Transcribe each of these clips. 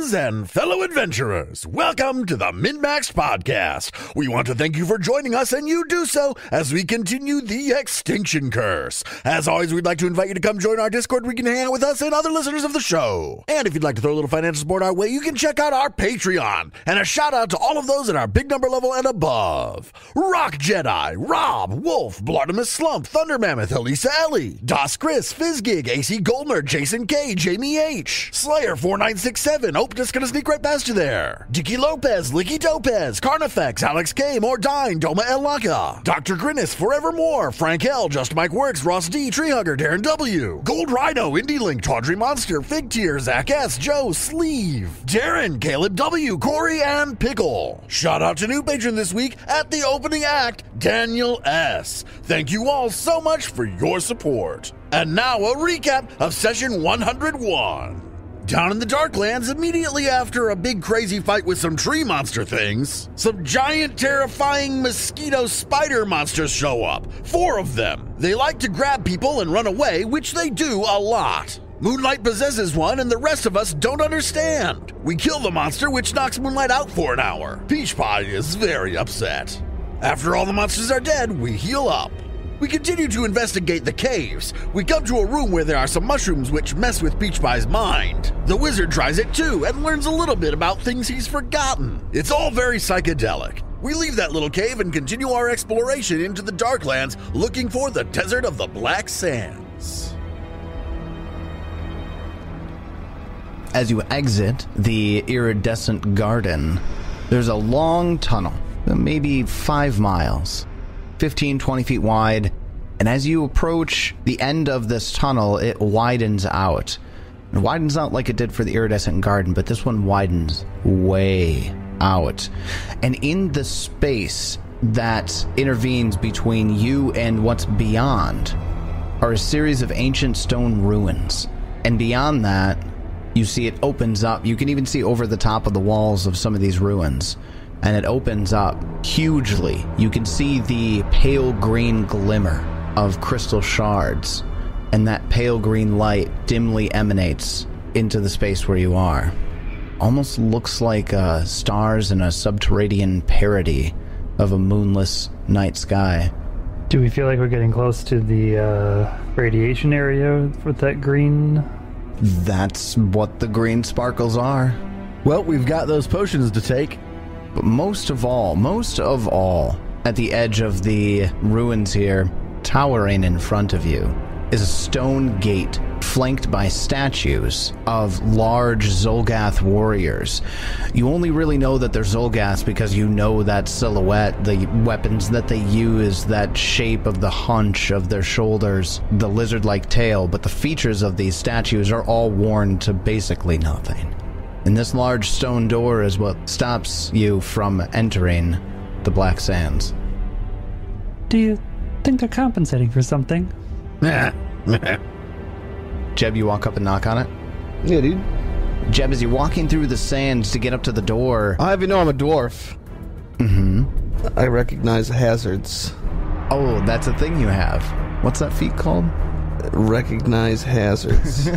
friends and fellow adventurers. Welcome to the Min-Max Podcast. We want to thank you for joining us, and you do so as we continue the Extinction Curse. As always, we'd like to invite you to come join our Discord where you can hang out with us and other listeners of the show. And if you'd like to throw a little financial support our way, you can check out our Patreon. And a shout out to all of those at our big number level and above. Rock Jedi, Rob, Wolf, Blartimus Slump, Thunder Mammoth, Elisa Ellie, Das Chris, Fizzgig, AC Goldner, Jason K, Jamie H, Slayer 4967, oh, just gonna sneak right past you there. Dicky Lopez, Licky Topez, Carnifex, Alex K, Mordine, Doma El Laka, Dr. Grinnis, Forevermore, Frank L, Just Mike Works, Ross D, Treehugger, Darren W, Gold Rhino, Indie Link, Tawdry Monster, Fig Tier, Zach S, Joe, Sleeve, Darren, Caleb W, Corey, and Pickle. Shout out to new patron this week at the opening act, Daniel S. Thank you all so much for your support. And now a recap of session 101. Down in the Darklands, immediately after a big crazy fight with some tree monster things, some giant terrifying mosquito spider monsters show up. 4 of them. They like to grab people and run away, which they do a lot. Moonlight possesses one, and the rest of us don't understand. We kill the monster, which knocks Moonlight out for an hour. Peach Pie is very upset. After all the monsters are dead, we heal up. We continue to investigate the caves. We come to a room where there are some mushrooms which mess with Peach Pie's mind. The wizard tries it too and learns a little bit about things he's forgotten. It's all very psychedelic. We leave that little cave and continue our exploration into the Darklands, looking for the Desert of the Black Sands. As you exit the iridescent garden, there's a long tunnel, maybe 5 miles. 15, 20 feet wide, and as you approach the end of this tunnel, it widens out. It widens out like it did for the iridescent garden, but this one widens way out. And in the space that intervenes between you and what's beyond are a series of ancient stone ruins. And beyond that, you see it opens up. You can even see over the top of the walls of some of these ruins. And it opens up hugely. You can see the pale green glimmer of crystal shards, and that pale green light dimly emanates into the space where you are. Almost looks like stars in a subterranean parody of a moonless night sky. Do we feel like we're getting close to the radiation area with that green? That's what the green sparkles are. Well, we've got those potions to take. But most of all, at the edge of the ruins here, towering in front of you, is a stone gate flanked by statues of large Zolgath warriors. You only really know that they're Zolgaths because you know that silhouette, the weapons that they use, that shape of the hunch of their shoulders, the lizard-like tail, but the features of these statues are all worn to basically nothing. And this large stone door is what stops you from entering the Black Sands. Do you think they're compensating for something? Jeb, you walk up and knock on it? Yeah, dude. Jeb, as you're walking through the sands to get up to the door... I even know I'm a dwarf. Mm-hmm. I recognize hazards. Oh, that's a thing you have. What's that feat called? Recognize hazards.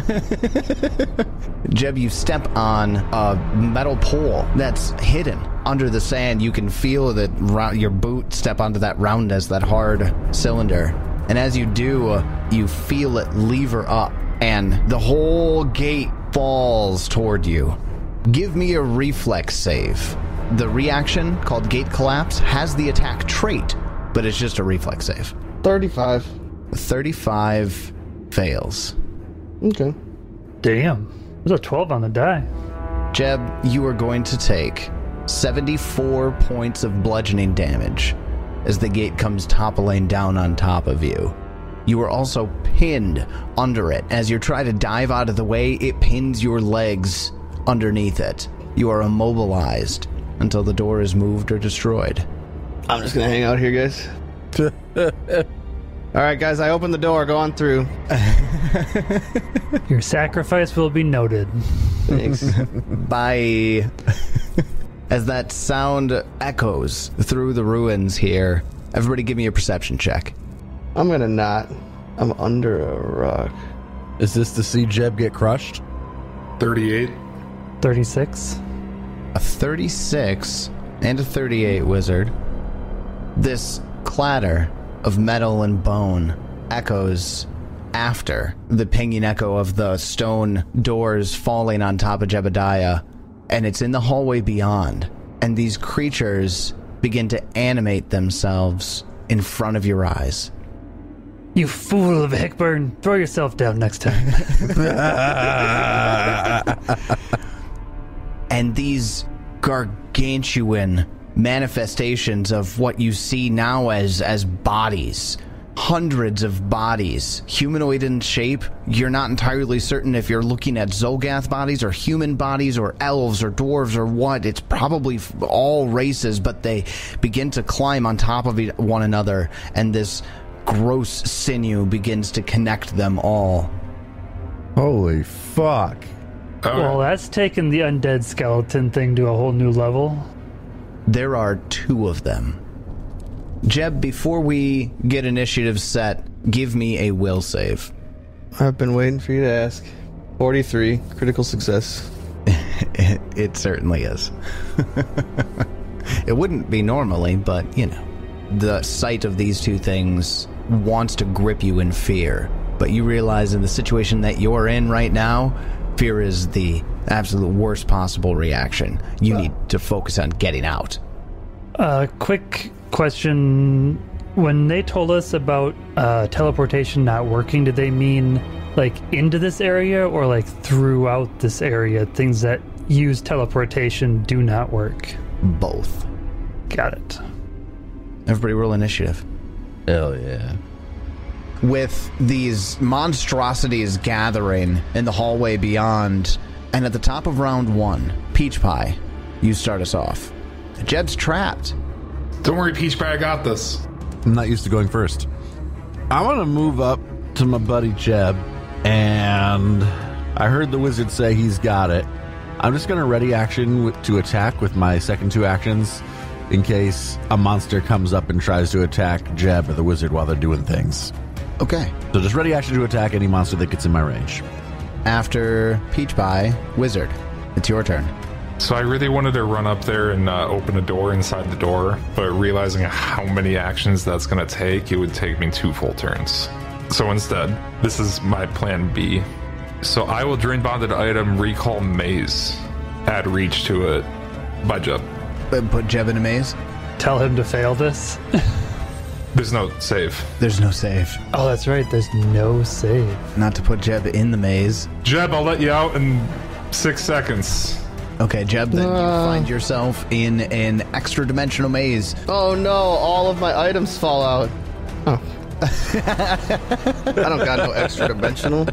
Jeb, you step on a metal pole that's hidden under the sand. You can feel that your boot step onto that roundness, that hard cylinder. And as you do, you feel it lever up, and the whole gate falls toward you. Give me a reflex save. The reaction, called Gate Collapse, has the attack trait, but it's just a reflex save. 35. 35 fails. Okay. Damn. There's a 12 on the die. Jeb, you are going to take 74 points of bludgeoning damage as the gate comes toppling down on top of you. You are also pinned under it. As you try to dive out of the way, it pins your legs underneath it. You are immobilized until the door is moved or destroyed. I'm just gonna hang out here, guys. Alright, guys, I open the door. Go on through. Your sacrifice will be noted. Thanks. Bye. As that sound echoes through the ruins here, everybody give me a perception check. I'm gonna not. I'm under a rock. Is this to see Jeb get crushed? 38. 36. A 36 and a 38, wizard. This clatter of metal and bone echoes after the pinging echo of the stone doors falling on top of Jebediah, and it's in the hallway beyond, and these creatures begin to animate themselves in front of your eyes. You fool of a Hickburn, throw yourself down next time. And these gargantuan manifestations of what you see now as bodies, hundreds of bodies, humanoid in shape. You're not entirely certain if you're looking at Zolgath bodies or human bodies or elves or dwarves or what. It's probably all races, but they begin to climb on top of one another, and this gross sinew begins to connect them all. Holy fuck. Well, that's taken the undead skeleton thing to a whole new level. There are 2 of them. Jeb, before we get initiative set, give me a will save. I've been waiting for you to ask. 43, critical success. It certainly is. It wouldn't be normally, but, you know, the sight of these 2 things wants to grip you in fear. But you realize in the situation that you're in right now, fear is the absolute worst possible reaction. You need to focus on getting out. Quick question. When they told us about teleportation not working, did they mean like into this area or like throughout this area? Things that use teleportation do not work. Both. Got it. Everybody roll initiative. Hell yeah. With these monstrosities gathering in the hallway beyond, and at the top of round 1, Peach Pie, you start us off. Jeb's trapped. Don't worry, Peach Pie, I got this. I'm not used to going first. I want to move up to my buddy Jeb, and I heard the wizard say he's got it. I'm just going to ready action to attack with my second 2 actions in case a monster comes up and tries to attack Jeb or the wizard while they're doing things. Okay. So just ready action to attack any monster that gets in my range. After Peach Pie, Wizard, it's your turn. So I really wanted to run up there and open a door inside the door, but realizing how many actions that's going to take, it would take me 2 full turns. So instead, this is my plan B. So I will drain bonded item, recall maze, add reach to it by Jeb. Put Jeb in a maze? Tell him to fail this. There's no save. There's no save. Oh, that's right. There's no save. Not to put Jeb in the maze. Jeb, I'll let you out in 6 seconds. Okay, Jeb, then you find yourself in an extra-dimensional maze. Oh no, all of my items fall out. Oh. I don't got no extra dimensional.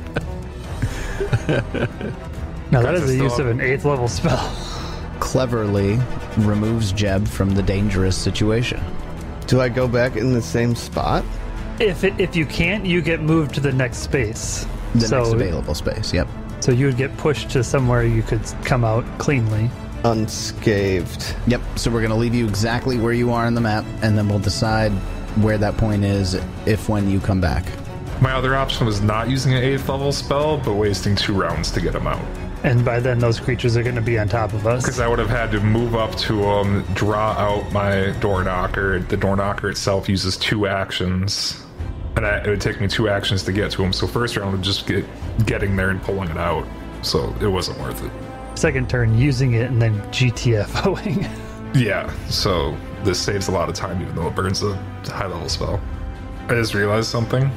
Now that is the use of an 8th level spell. Cleverly removes Jeb from the dangerous situation. Do I go back in the same spot? If you can't, you get moved to the next space. The next available space, yep. So you would get pushed to somewhere you could come out cleanly. Unscathed. Yep, so we're going to leave you exactly where you are on the map, and then we'll decide where that point is if when you come back. My other option was not using an 8th level spell, but wasting 2 rounds to get them out. And by then, those creatures are going to be on top of us. Because I would have had to move up to them, draw out my door knocker. The door knocker itself uses 2 actions. And it would take me 2 actions to get to him. So first round would just getting there and pulling it out. So it wasn't worth it. Second turn, using it and then GTFOing. Yeah, so this saves a lot of time, even though it burns a high level spell. I just realized something.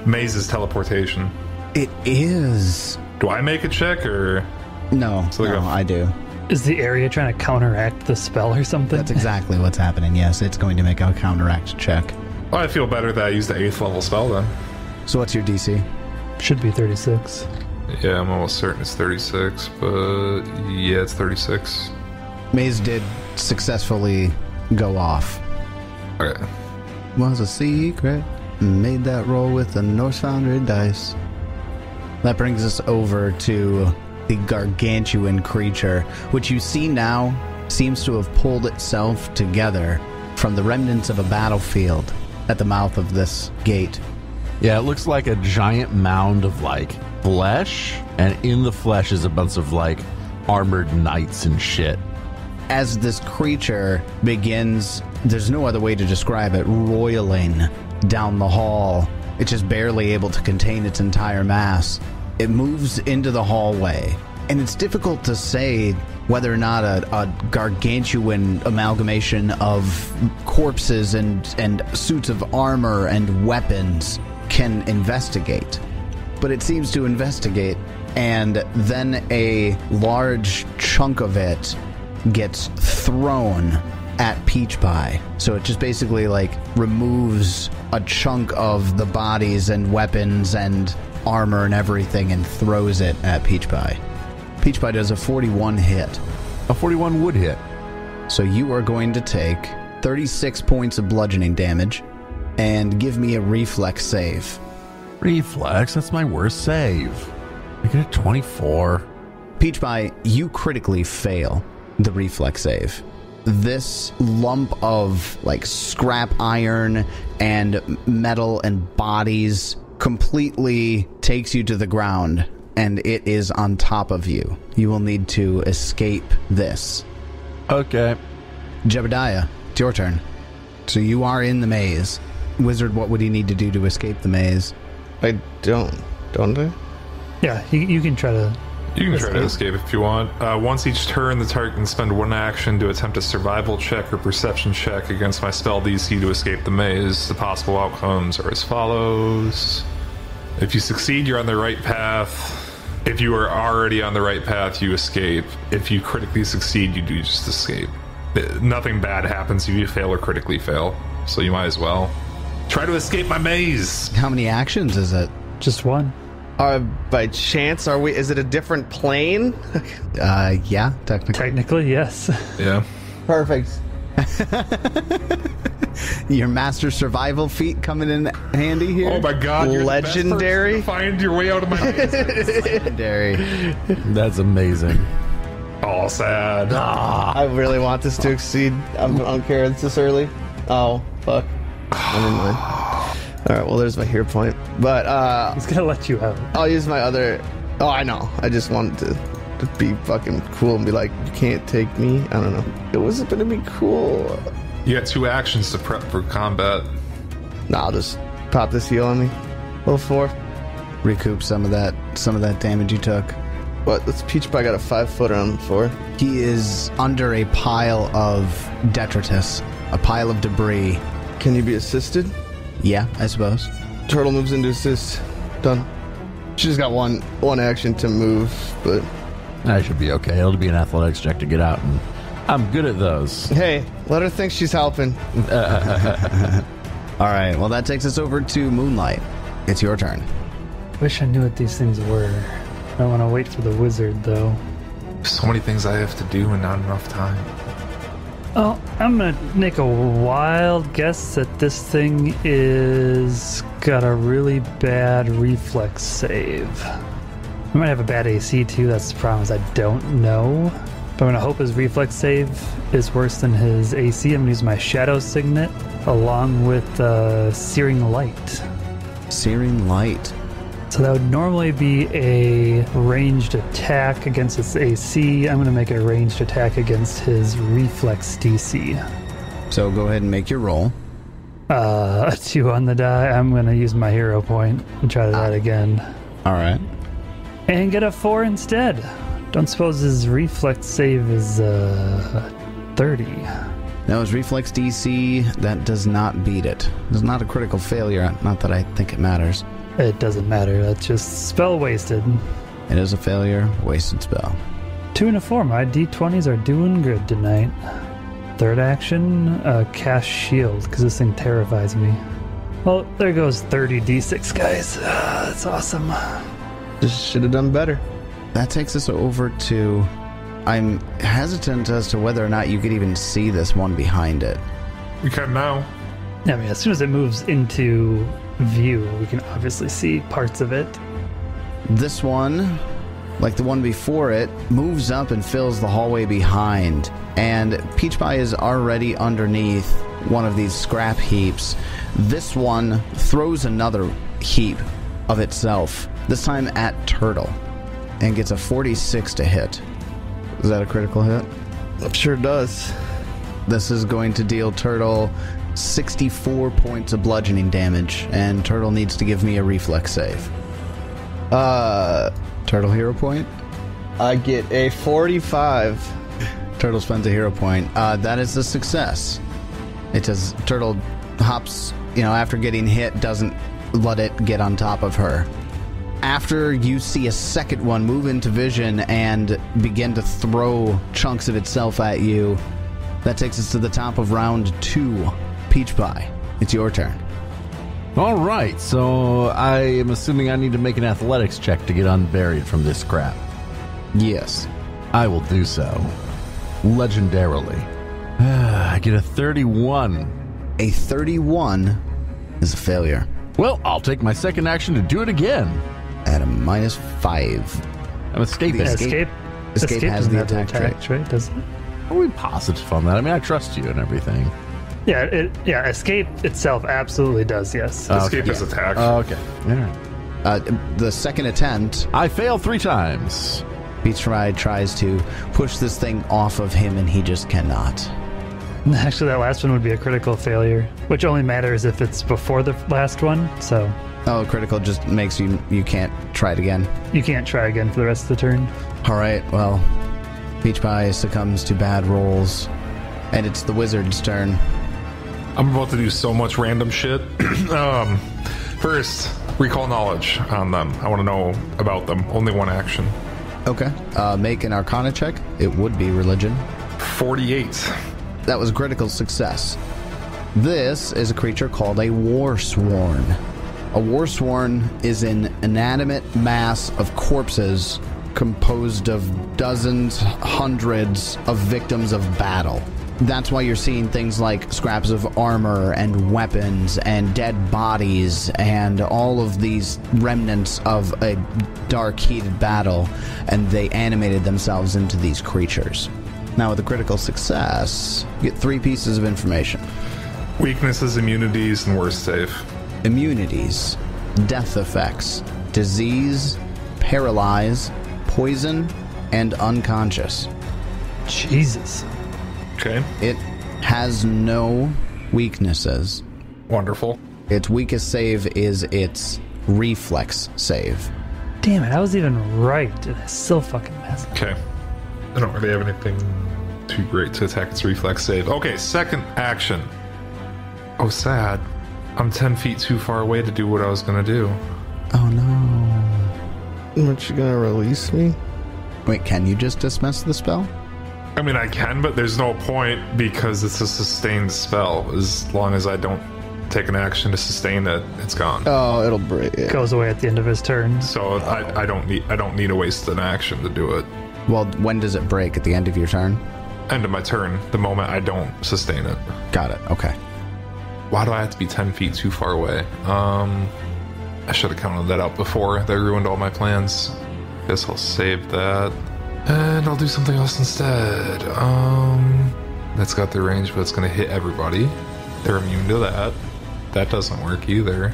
Maze is teleportation. It is. Do I make a check or? No, So they no, go- I do. Is the area trying to counteract the spell or something? That's exactly what's happening, yes. It's going to make a counteract check. Well, I feel better that I used the 8th level spell then. So what's your DC? Should be 36. Yeah, I'm almost certain it's 36, but yeah, it's 36. Maze did successfully go off. Okay. Was a secret. Made that roll with the Norse Foundry dice. That brings us over to the gargantuan creature, which you see now seems to have pulled itself together from the remnants of a battlefield at the mouth of this gate. Yeah, it looks like a giant mound of, like, flesh, and in the flesh is a bunch of, like, armored knights and shit. As this creature begins, there's no other way to describe it, roiling down the hall. It's just barely able to contain its entire mass. It moves into the hallway, and it's difficult to say whether or not a gargantuan amalgamation of corpses and suits of armor and weapons can investigate. But it seems to investigate, and then a large chunk of it gets thrown at Peach Pie. So it just basically like removes a chunk of the bodies and weapons and armor and everything and throws it at Peach Pie. Peach Pie does a 41 hit. A 41 would hit. So you are going to take 36 points of bludgeoning damage and give me a reflex save. Reflex, that's my worst save. I get a 24. Peach Pie, you critically fail the reflex save. This lump of like scrap iron and metal and bodies completely takes you to the ground, and it is on top of you. You will need to escape this. Okay. Jebediah, it's your turn. So you are in the maze. Wizard, what would he need to do to escape the maze? I don't I? Yeah, you can try to... You can try to escape if you want. Once each turn, the target can spend one action to attempt a survival check or perception check against my spell DC to escape the maze. The possible outcomes are as follows. If you succeed, you're on the right path. If you are already on the right path, you escape. If you critically succeed, you do just escape. Nothing bad happens if you fail or critically fail, so you might as well try to escape my maze. How many actions is it? Just one. By chance, is it a different plane? Yeah, technically. Technically, yes. Yeah. Perfect. Your master survival feat coming in handy here. Oh my god, you're legendary. The best person to find your way out of my maze. Legendary. That's amazing. All sad. I really want this to exceed. I don't care. It's this early. Oh, fuck. Never mind. Alright, well, there's my hero point. But, He's gonna let you out. I'll use my other... Oh, I know. I just wanted to be fucking cool and be like, you can't take me. I don't know. It wasn't gonna be cool. You got 2 actions to prep for combat. Nah, I'll just pop this heal on me. Level 4. Recoup some of that damage you took. What? This Peach Pie got a 5-footer on 4. He is under a pile of detritus, a pile of debris. Can you be assisted? Yeah, I suppose. Turtle moves into assist. Done. She just got one action to move, but... I should be okay. It'll be an athletics check to get out, and I'm good at those. Hey, let her think she's helping. All right, well, that takes us over to Moonlight. It's your turn. Wish I knew what these things were. I don't want to wait for the wizard, though. So many things I have to do and not enough time. Oh, I'm gonna make a wild guess that this thing is got a really bad reflex save. I might have a bad AC too, that's the problem, is I don't know. But I'm gonna hope his reflex save is worse than his AC. I'm gonna use my Shadow Signet along with Searing Light. Searing Light. So that would normally be a ranged attack against its AC. I'm going to make it a ranged attack against his reflex DC. So go ahead and make your roll. A 2 on the die. I'm going to use my hero point and try that again. All right. And get a 4 instead. Don't suppose his reflex save is 30. Now his reflex DC, that does not beat it. It's not a critical failure, not that I think it matters. It doesn't matter. That's just spell wasted. It is a failure, wasted spell. 2 and a 4. My D20s are doing good tonight. Third action, cast shield, because this thing terrifies me. Well, there goes 30 D6, guys. That's awesome. Just should have done better. That takes us over to... I'm hesitant as to whether or not you could even see this one behind it. We can now. I mean, as soon as it moves into view, we can obviously see parts of it. This one, like the one before it, moves up and fills the hallway behind. And Peach Pie is already underneath one of these scrap heaps. This one throws another heap of itself, this time at Turtle, and gets a 46 to hit. Is that a critical hit? It sure does. This is going to deal Turtle 64 points of bludgeoning damage, and Turtle needs to give me a reflex save. Turtle hero point? I get a 45. Turtle spends a hero point. That is a success. It does. Turtle hops, after getting hit, doesn't let it get on top of her. After you see a second one move into vision and begin to throw chunks of itself at you, that takes us to the top of round 2. Peach Pie, it's your turn. All right, so I am assuming I need to make an athletics check to get unburied from this crap. Yes. I will do so. Legendarily. I get a 31. A 31 is a failure. Well, I'll take my second action to do it again. At a -5. I'm escaping. Escape has doesn't the have attack trait. right? Doesn't it? Are we positive on that? I mean, I trust you and everything. Yeah, escape itself absolutely does, yes. Escape is attack. Okay. All right. The second attempt, I fail 3 times. Peach Pie tries to push this thing off of him, and he just cannot. Actually, that last one would be a critical failure, which only matters if it's before the last one, so Oh, critical just makes you can't try it again. you can't try again for the rest of the turn. All right, well, Peach Pie succumbs to bad rolls, and it's the wizard's turn. I'm about to do so much random shit. First, recall knowledge on them. I want to know about them. Only one action. Okay, make an Arcana check. It would be religion. 48. That was a critical success. This is a creature called a Warsworn. A Warsworn is an inanimate mass of corpses composed of dozens, hundreds of victims of battle. That's why you're seeing things like scraps of armor and weapons and dead bodies and all of these remnants of a dark, heated battle, and they animated themselves into these creatures. Now, with a critical success, you get 3 pieces of information. Weaknesses, immunities, and worst save. Immunities, death effects, disease, paralyze, poison, and unconscious. Jesus. Okay. It has no weaknesses. Wonderful. Its weakest save is its reflex save. Damn it, I was even right. It still fucking messed up. Okay. I don't really have anything too great to attack its reflex save. Okay, second action. Oh, sad. I'm 10 feet too far away to do what I was going to do. Oh no. Aren't you gonna release me? Wait, can you just dismiss the spell? I mean, I can, but there's no point because it's a sustained spell. As long as I don't take an action to sustain it, it's gone. Oh, it'll break it. Goes away at the end of his turn. So I don't need to waste an action to do it. Well, when does it break? At the end of your turn? End of my turn, the moment I don't sustain it. Got it. Okay. Why do I have to be 10 feet too far away? I should have counted that out before. That ruined all my plans. Guess I'll save that. And I'll do something else instead. That's got the range, but it's going to hit everybody. They're immune to that. That doesn't work either.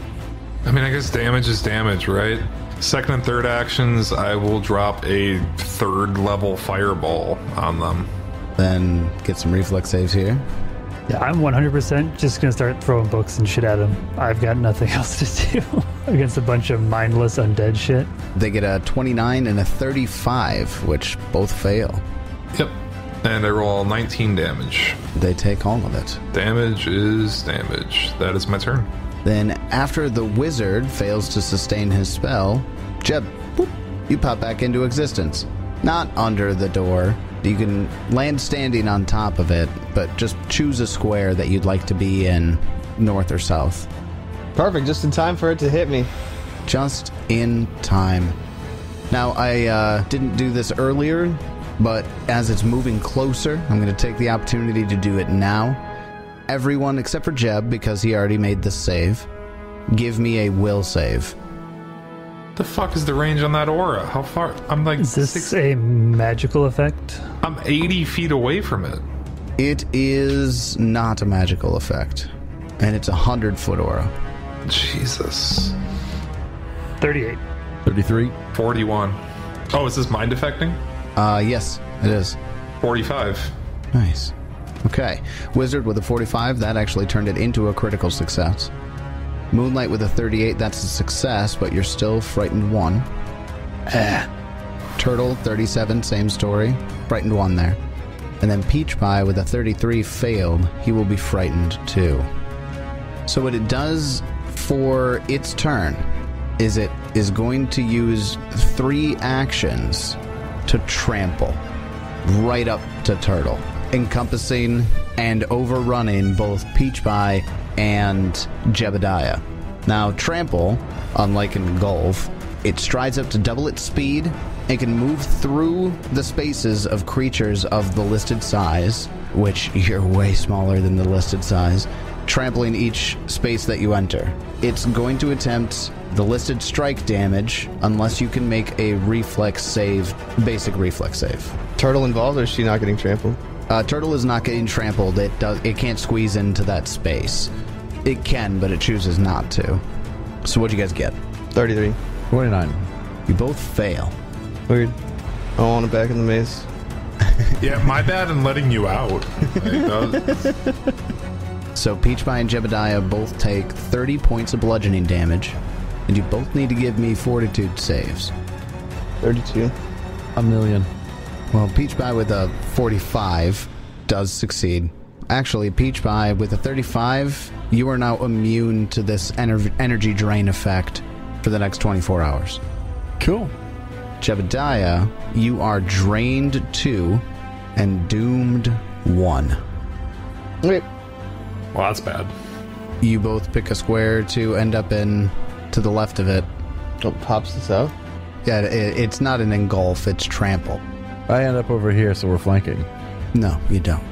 I mean, I guess damage is damage, right? Second and third actions, I will drop a 3rd level fireball on them. Then get some reflex saves here. Yeah, I'm 100% just going to start throwing books and shit at him. I've got nothing else to do against a bunch of mindless undead shit. They get a 29 and a 35, which both fail. Yep. And I roll 19 damage. They take all of it. Damage is damage. That is my turn. Then, after the wizard fails to sustain his spell, Jeb, boop, you pop back into existence. Not under the door. You can land standing on top of it, but just choose a square that you'd like to be in, north or south. Perfect, just in time for it to hit me. Just in time. Now, I didn't do this earlier, but as it's moving closer, I'm going to take the opportunity to do it now. Everyone except for Jeb, because he already made the save, give me a will save. The fuck is the range on that aura? How far? I'm like Is this a magical effect? I'm 80 feet away from it. It is not a magical effect, and it's a 100-foot aura. Jesus. 38. 33. 41. Oh, is this mind affecting? Yes. it is. 45. Nice. Okay. Wizard with a 45, that actually turned it into a critical success. Moonlight with a 38, that's a success, but you're still frightened 1. Turtle, 37, same story. Frightened 1 there. And then Peach Pie with a 33 failed. He will be frightened 2. So what it does for its turn is it is going to use 3 actions to trample right up to Turtle, encompassing and overrunning both Peach Pie and Jebediah. Now, trample, unlike engulf, it strides up to double its speed and can move through the spaces of creatures of the listed size, which you're way smaller than the listed size, trampling each space that you enter. It's going to attempt the listed strike damage unless you can make a reflex save, basic reflex save. Turtle involved, or is she not getting trampled? Turtle is not getting trampled. It can't squeeze into that space. It can, but it chooses not to. So what'd you guys get? 33. 29. You both fail. Weird. I want it back in the maze. Yeah, my bad in letting you out. So Peach Pie and Jebediah both take 30 points of bludgeoning damage, and you both need to give me fortitude saves. 32. A million. Well, Peach Pie with a 45 does succeed. Actually, Peach Pie with a 35, you are now immune to this energy drain effect for the next 24 hours. Cool. Jebediah, you are drained 2 and doomed 1. Wait. Well, that's bad. You both pick a square to end up in to the left of it. Oh, pops this out? Yeah, it's not an engulf, it's trample. I end up over here, so we're flanking. No, you don't.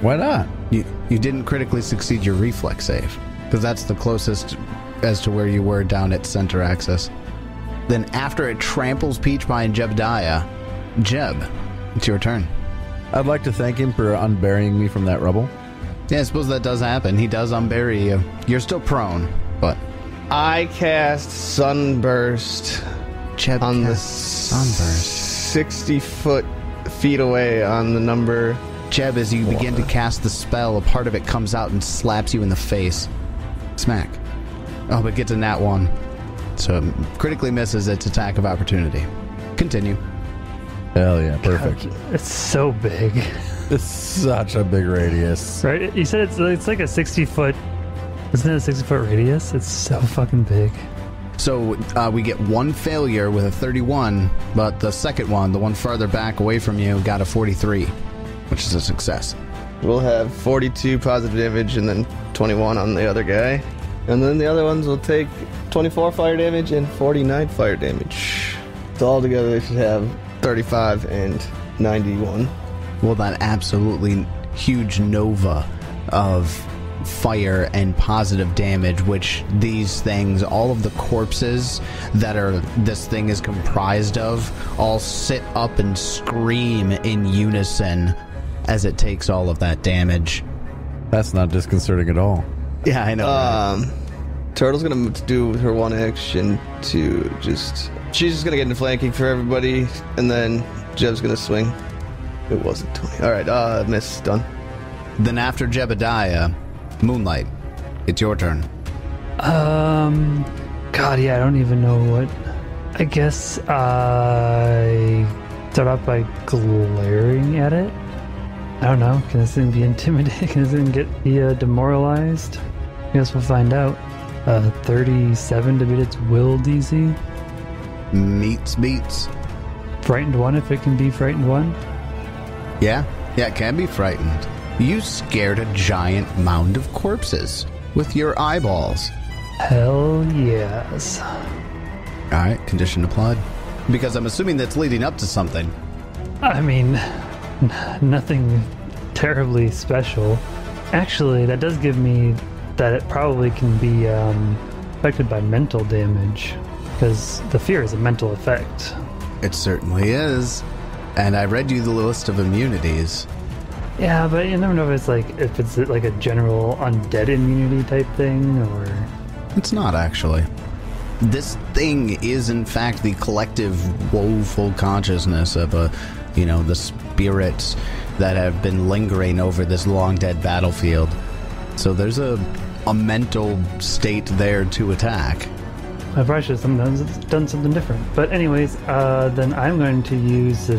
Why not? You didn't critically succeed your reflex save, because that's the closest as to where you were down at center axis. Then after it tramples Peach Pie and Jebediah, Jeb, it's your turn. I'd like to thank him for unburying me from that rubble. Yeah, I suppose that does happen. He does unbury you. You're still prone, but... I cast Sunburst Jeb on the Sunburst. 60 feet away on the number... Jeb, as you begin to cast the spell, a part of it comes out and slaps you in the face. Smack. Oh, but gets a nat 1. So it critically misses its attack of opportunity. Continue. Hell yeah, perfect. God, it's so big. It's such a big radius. Right? You said it's like a 60-foot... Isn't it a 60-foot radius? It's so fucking big. So we get 1 failure with a 31, but the second one, the one farther back away from you, got a 43, which is a success. We'll have 42 positive damage and then 21 on the other guy. And then the other ones will take 24 fire damage and 49 fire damage. So altogether they should have 35 and 91. Well, that absolutely huge nova of fire and positive damage, which these things, all of the corpses that this thing is comprised of, all sit up and scream in unison as it takes all of that damage. That's not disconcerting at all. Yeah, I know. Right? Turtle's gonna do her one action to just... She's just gonna get into flanking for everybody, and then Jeb's gonna swing. It wasn't 20. Alright, miss, done. Then after Jebediah, Moonlight, it's your turn. God, yeah, I don't even know what... I guess I start off by glaring at it. I don't know. Can this thing be intimidated? Can this thing be demoralized? I guess we'll find out. 37 to beat its will DC. Beats. Frightened 1 if it can be frightened 1. Yeah, it can be frightened. You scared a giant mound of corpses with your eyeballs. Hell yes. Alright, condition applied. Because I'm assuming that's leading up to something. I mean, nothing terribly special. Actually, that does give me that it probably can be affected by mental damage. Because the fear is a mental effect. It certainly is. And I read you the list of immunities. Yeah, but you never know if it's like a general undead immunity type thing, or... It's not, actually. This thing is, in fact, the collective woeful consciousness of the spirits that have been lingering over this long dead battlefield. So there's a mental state there to attack. I probably should have done something different. But anyways, then I'm going to use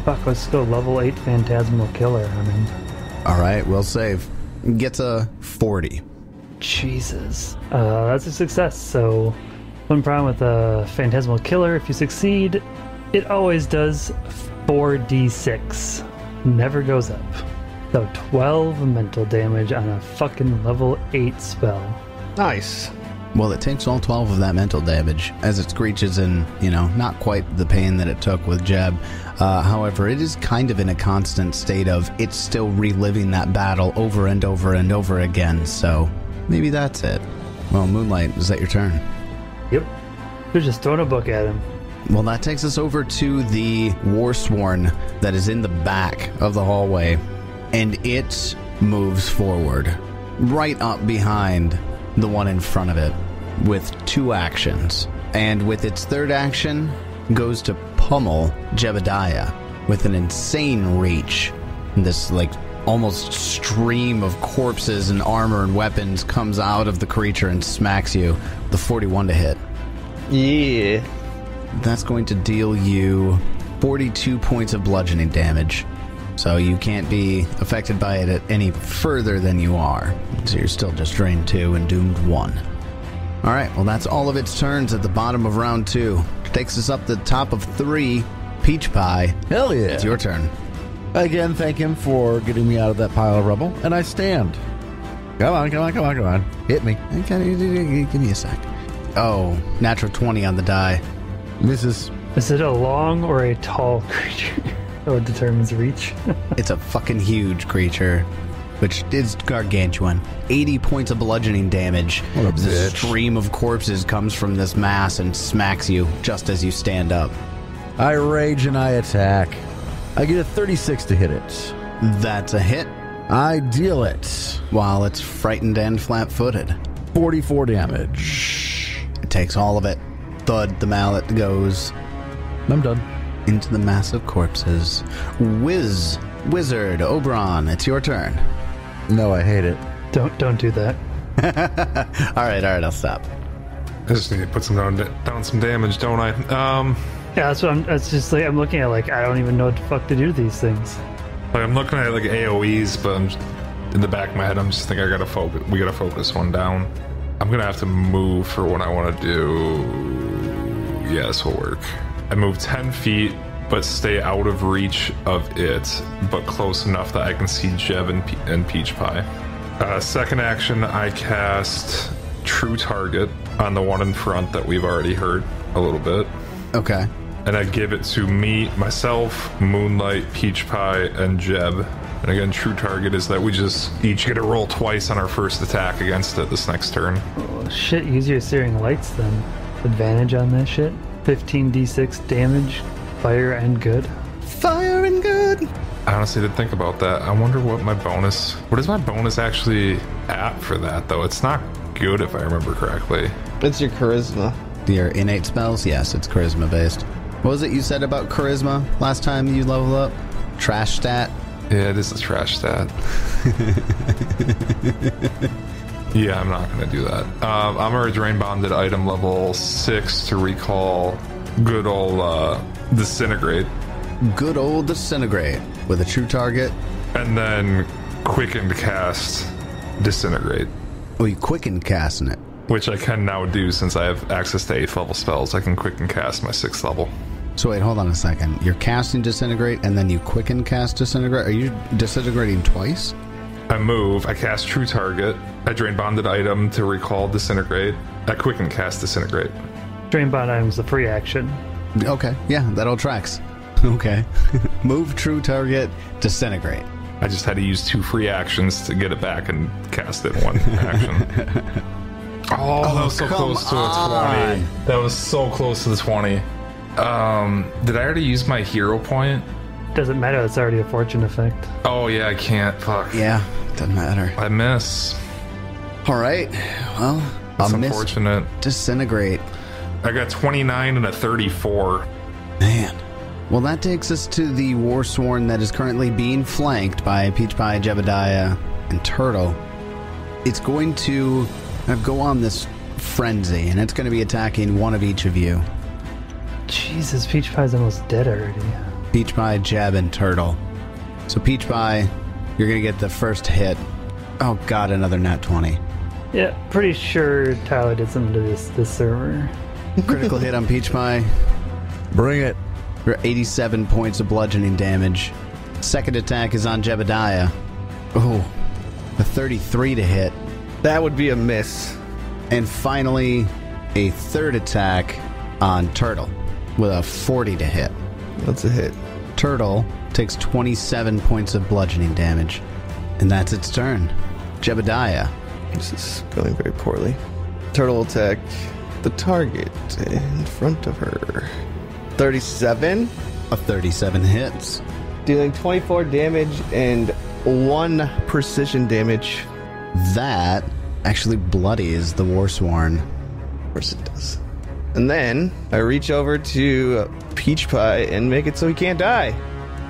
let's go level 8 Phantasmal Killer on him. Alright, we'll save. Gets a 40. Jesus. That's a success. So one problem with a Phantasmal Killer, if you succeed, it always does 4d6. Never goes up. So 12 mental damage on a fucking level 8 spell. Nice. Well, it takes all 12 of that mental damage as it screeches in, not quite the pain that it took with Jeb. However, it is kind of in a constant state of it's still reliving that battle over and over and over again, so maybe that's it. Well, Moonlight, is that your turn? Yep. You're just throwing a book at him. Well, that takes us over to the Warsworn that is in the back of the hallway, and it moves forward, right up behind the one in front of it, with 2 actions. And with its third action, goes to pummel Jebediah with an insane reach. This, almost stream of corpses and armor and weapons comes out of the creature and smacks you. The 41 to hit. Yeah. That's going to deal you 42 points of bludgeoning damage. So you can't be affected by it any further than you are. So you're still just drained 2 and doomed 1. Alright, well that's all of its turns at the bottom of round 2. Takes us up the top of 3. Peach Pie. Hell yeah. It's your turn. Again, thank him for getting me out of that pile of rubble, and I stand. Come on. Hit me. Okay, give me a sec. Oh, natural 20 on the die. Misses. Is it a long or a tall creature? Oh, it determines reach. It's a fucking huge creature, which is gargantuan. 80 points of bludgeoning damage. What a The bitch. stream of corpses comes from this mass and smacks you just as you stand up. I rage and I attack. I get a 36 to hit it. That's a hit, I deal it. while it's frightened and flat-footed. 44 damage. It takes all of it. Thud, the mallet goes I'm done. into the mass of corpses. Wizard, Oberon, it's your turn. No, I hate it. Don't do that. All right, I'll stop. I just need to put down some damage, don't I? Yeah, that's what it's just I'm looking at I don't even know what the fuck to do to these things. I'm looking at AoEs, but in the back of my head, I'm just thinking we gotta focus one down. I'm gonna have to move for what I want to do. Yeah, this will work. I move 10 feet, but stay out of reach of it, but close enough that I can see Jeb and Peach Pie. Second action, I cast True Target on the one in front that we've already heard a little bit. Okay. And I give it to myself, Moonlight, Peach Pie, and Jeb. And again, True Target is that we just each get to roll twice on our first attack against it this next turn. Oh, shit, use your Searing Lights then. Advantage on that shit. 15d6 damage, fire and good. Fire and good. I honestly didn't think about that. I wonder what is my bonus actually at for that, though? It's not good if I remember correctly. It's your charisma. Your innate spells? Yes, it's charisma based. What was it you said about charisma last time you leveled up? Trash stat? Yeah, this is trash stat. Yeah, I'm not going to do that. I'm a drain bonded item level 6 to recall good old Disintegrate. Good old Disintegrate with a True Target. And then quickened cast Disintegrate, Oh, you quicken casting it. which I can now do since I have access to 8th level spells. I can quicken cast my 6th level. So wait, hold on a second. You're casting Disintegrate and then you quicken cast Disintegrate? Are you disintegrating twice? I move, I cast True Target, I drain bonded item to recall Disintegrate, I quicken cast Disintegrate. Drain Bond item's a free action. Okay, yeah, that all tracks. Okay. Move, True Target, Disintegrate. I just had to use 2 free actions to get it back and cast it in one action. Oh, that was so come close to a 20. on. That was so close to the 20. Did I already use my hero point? Doesn't matter, it's already a fortune effect. Oh yeah, I can't. Fuck. Yeah, doesn't matter. I miss. All right, well, That's I'll miss unfortunate. Disintegrate. I got 29 and a 34. Man, Well, that takes us to the Warsworn that is currently being flanked by Peach Pie, Jebediah, and Turtle. It's going to go on this frenzy, and it's going to be attacking one of each of you. Jesus, Peach Pie's almost dead already. Peach Pie, Jeb, and Turtle. So Peach Pie, you're going to get the first hit. Oh god, another nat 20. Yeah, pretty sure Tyler did something to this server. Critical hit on Peach Pie. Bring it. For 87 points of bludgeoning damage. Second attack is on Jebediah. Oh, a 33 to hit. That would be a miss. And finally, a third attack on Turtle with a 40 to hit. That's a hit. Turtle takes 27 points of bludgeoning damage. And that's its turn. Jebediah. This is going very poorly. Turtle will attack the target in front of her. 37. A 37 hits. Dealing 24 damage and 1 precision damage. That actually bloodies the Warsworn. Of course it does. And then I reach over to Peach Pie and make it so he can't die.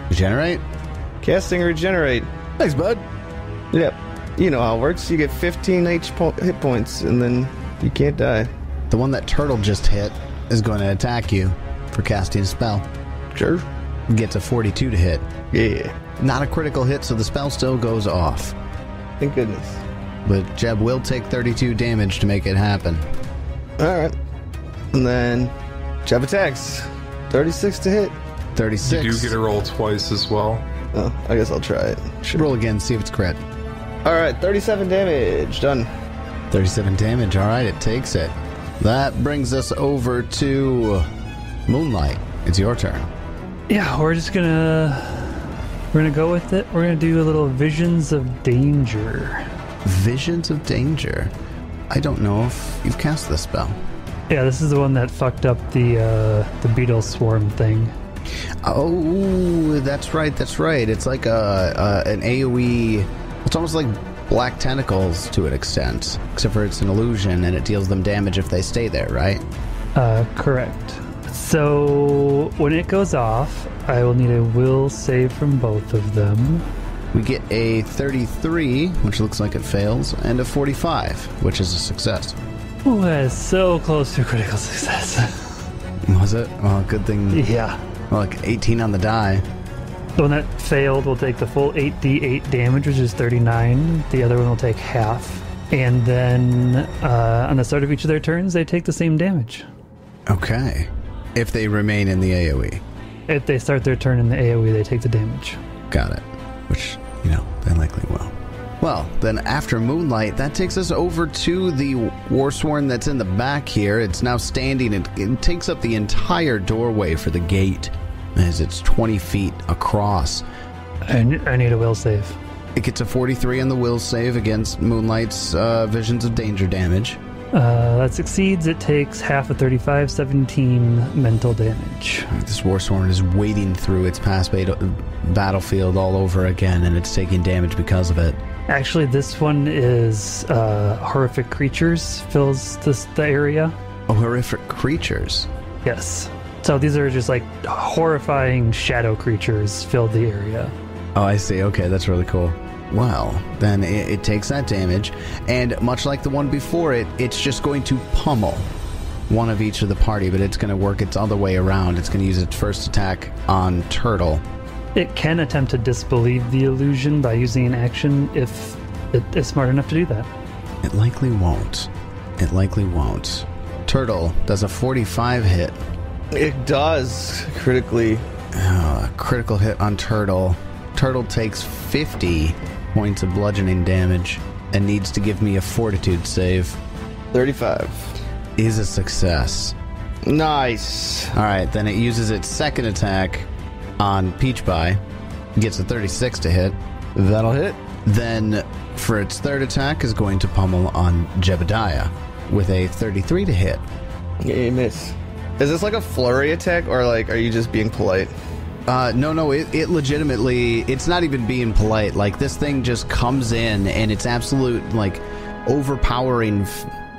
Regenerate? Casting Regenerate. Thanks, bud. Yep. You know how it works. You get 15 hit points and then you can't die. The one that Turtle just hit is going to attack you for casting a spell. Sure. Gets a 42 to hit. Yeah. Not a critical hit, so the spell still goes off. Thank goodness. But Jeb will take 32 damage to make it happen. Alright. And then Jeb attacks. 36 to hit. 36. You do get to roll twice as well. Oh, I guess I'll try it. Sure. Roll again, see if it's crit. Alright, 37 damage. Done. 37 damage, alright, it takes it. That brings us over to Moonlight. It's your turn. Yeah, we're gonna go with it. We're gonna do a little Visions of Danger. Visions of Danger. I don't know if you've cast this spell. Yeah, this is the one that fucked up the beetle swarm thing. Oh, that's right. It's like an AoE. It's almost like black tentacles to an extent, except for it's an illusion and it deals them damage if they stay there, right? Correct. So when it goes off, I will need a will save from both of them. We get a 33, which looks like it fails, and a 45, which is a success. Oh, that is so close to critical success. Was it? Oh, good thing. Yeah. Well, like 18 on the die. The one that failed will take the full 8d8 damage, which is 39. The other one will take half. And then on the start of each of their turns, they take the same damage. Okay. If they remain in the AoE. If they start their turn in the AoE, they take the damage. Got it. Which, they likely will. Well, then after Moonlight, that takes us over to the Warsworn that's in the back here. It's now standing. It takes up the entire doorway for the gate as it's 20 feet across. I need a will save. It gets a 43 on the will save against Moonlight's Visions of Danger damage. That succeeds. It takes half of 35, 17 mental damage. This Warsworn is wading through its past battlefield all over again, and it's taking damage because of it. Actually, this one is horrific creatures fills the area. Oh, horrific creatures. Yes. So these are just like horrifying shadow creatures filled the area. Oh, I see. Okay, that's really cool. Well, then it takes that damage, and much like the one before it, it's just going to pummel one of each of the party, but it's going to work its other way around. It's going to use its first attack on Turtle. It can attempt to disbelieve the illusion by using an action if it is smart enough to do that. It likely won't. Turtle does a 45 hit. It does critically. Critical hit on Turtle. Turtle takes 50 points of bludgeoning damage and needs to give me a fortitude save. 35. Is a success. Nice. Alright, then it uses its second attack on Peach Pie. Gets a 36 to hit. That'll hit. Then for its third attack is going to pummel on Jebediah with a 33 to hit. Yeah, you miss. Is this like a flurry attack, or like are you just being polite? No, it legitimately, it's not even being polite. Like, this thing just comes in, and it's absolute, like, overpowering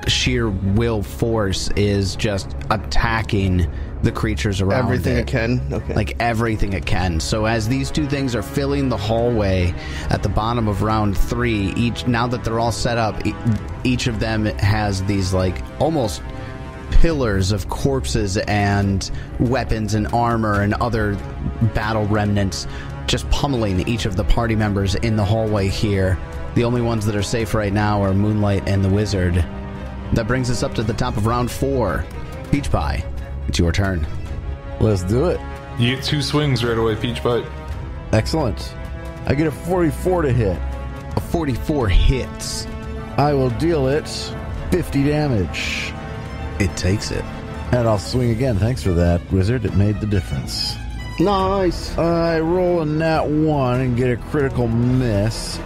sheer will force is just attacking the creatures around Everything it. it can? Okay. Like everything it can. So as these two things are filling the hallway at the bottom of round 3, now that they're all set up, each of them has these like almost pillars of corpses and weapons and armor and other battle remnants just pummeling each of the party members in the hallway here. The only ones that are safe right now are Moonlight and the Wizard. That brings us up to the top of round 4. Peach Pie, it's your turn. Let's do it. You get 2 swings right away, Peach Bite. Excellent. I get a 44 to hit. A 44 hits. I will deal it 50 damage. It takes it. And I'll swing again. Thanks for that, Wizard. It made the difference. Nice. I roll a nat 1 and get a critical miss.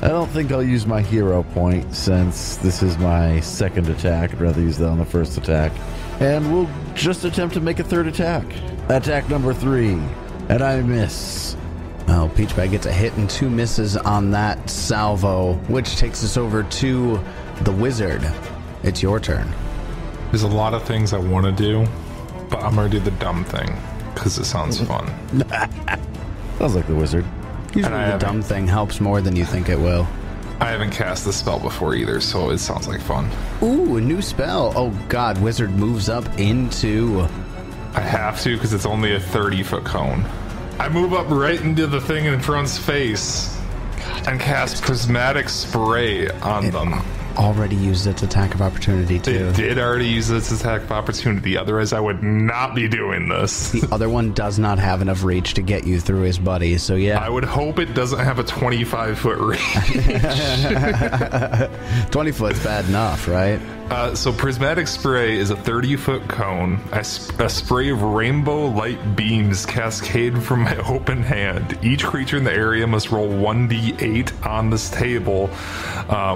I don't think I'll use my hero point since this is my second attack. I'd rather use that on the first attack. And we'll just attempt to make a third attack. Attack number 3. And I miss. Well, Peach Pie gets a hit and 2 misses on that salvo, which takes us over to the Wizard. It's your turn. There's a lot of things I want to do, but I'm going to do the dumb thing because it sounds fun. Sounds like the Wizard. Usually the dumb thing helps more than you think it will. I haven't cast the spell before either, so it sounds like fun. Ooh, a new spell. Oh god, Wizard moves up into... I have to because it's only a 30-foot cone. I move up right into the thing in front's face and cast Prismatic Spray on them. Already used its attack of opportunity too. It did already use its attack of opportunity, otherwise I would not be doing this. The other one does not have enough reach to get you through his buddy, so yeah. I would hope it doesn't have a 25-foot reach. 20 foot's bad enough, right? So Prismatic Spray is a 30-foot cone. A spray of rainbow light beams cascade from my open hand. Each creature in the area must roll 1d8 on this table,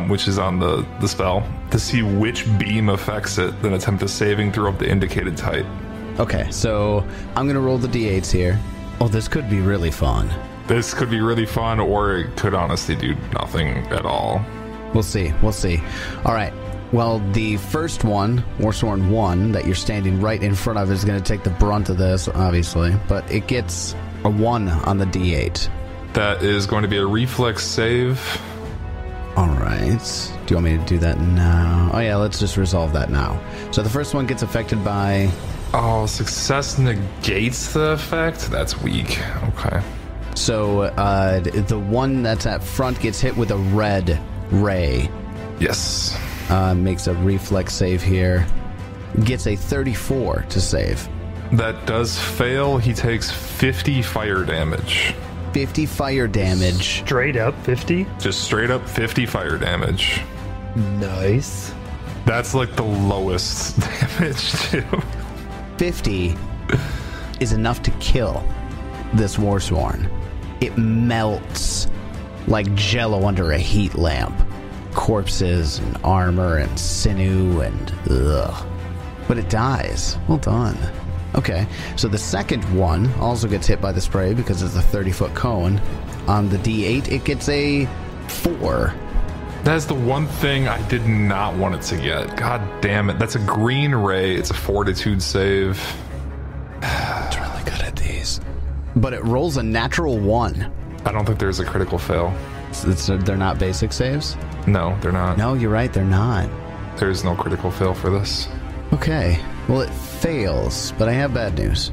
which is on the spell, to see which beam affects it, then attempt a saving throw of the indicated type. Okay, so I'm going to roll the d8s here. Oh, this could be really fun. This could be really fun, or it could honestly do nothing at all. We'll see. All right. Well, the first one, Warsworn 1, that you're standing right in front of is going to take the brunt of this, obviously. But it gets a 1 on the d8. That is going to be a reflex save. All right. Do you want me to do that now? Oh, yeah, let's just resolve that now. So the first one gets affected by... Oh, success negates the effect? That's weak. Okay. So the one that's at front gets hit with a red ray. Yes. Makes a reflex save here. Gets a 34 to save. That does fail. He takes 50 fire damage. 50 fire damage. Straight up 50? Just straight up 50 fire damage. Nice. That's like the lowest damage, too. 50 is enough to kill this Warsworn. It melts like jello under a heat lamp. Corpses and armor and sinew and ugh. But it dies. Well done. Okay, so the second one also gets hit by the spray because it's a 30-foot cone. On the D8, it gets a 4. That's the one thing I did not want it to get. God damn it. That's a green ray. It's a fortitude save. It's really good at these. But it rolls a natural 1. I don't think there's a critical fail. They're not basic saves? No, they're not. No, you're right, they're not. There's no critical fail for this. Okay, well it fails, but I have bad news.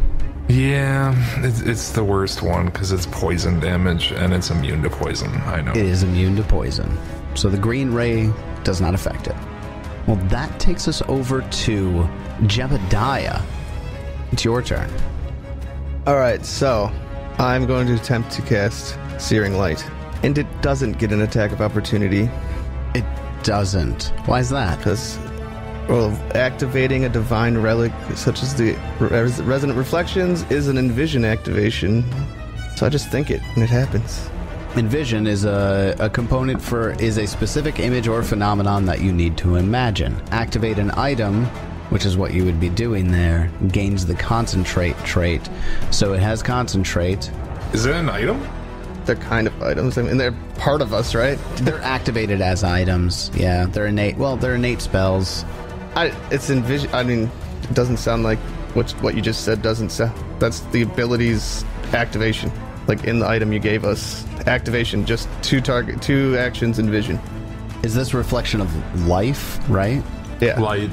Yeah, it's the worst one because it's poison damage and it's immune to poison. I know. It is immune to poison. So the green ray does not affect it. Well, that takes us over to Jebediah. It's your turn. Alright, so I'm going to attempt to cast Searing Light. And it doesn't get an attack of opportunity. It doesn't. Why is that? Because, well, activating a divine relic such as the Resonant Reflections is an Envision activation. So I just think it, and it happens. Envision is a component is a specific image or phenomenon that you need to imagine. Activate an item, which is what you would be doing there, gains the Concentrate trait. So it has Concentrate. Is it an item? they're kind of items. I mean, they're part of us, right? They're activated as items. Yeah, they're innate. Well, they're innate spells. It's envision. I mean, it doesn't sound like what you just said. Doesn't sound. That's the abilities activation, like in the item you gave us. Activation, just two actions in vision. Is this a reflection of life, right? Yeah, Light.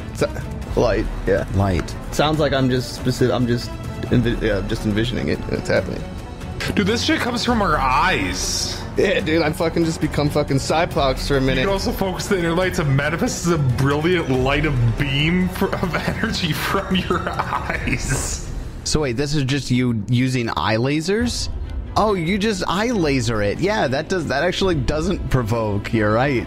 light. Yeah, Light. sounds like I'm just specific. I'm just envisioning it. And it's happening. Dude, this shit comes from our eyes. Yeah, dude, I fucking just become fucking Cyclops for a You minute. can also focus the inner light to manifest as a brilliant light of beam of energy from your eyes. So wait, this is just you using eye lasers? Oh, you just eye laser it. Yeah, that actually doesn't provoke. You're right.